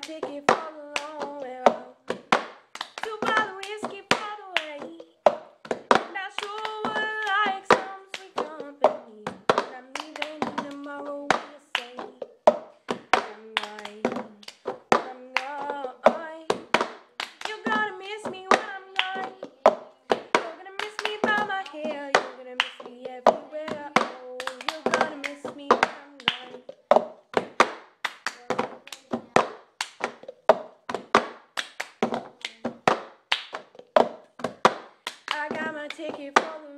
ticket for the long way out. 2 bottle whiskey for the way. Not sure what I like some sweet company. But I'm leaving tomorrow, will you say? I'm gone. You're gonna miss me when I'm gone. You're gonna miss me by my hair. You're gonna miss me everywhere. Oh, you're gonna miss me when I'm gone. I got my ticket for the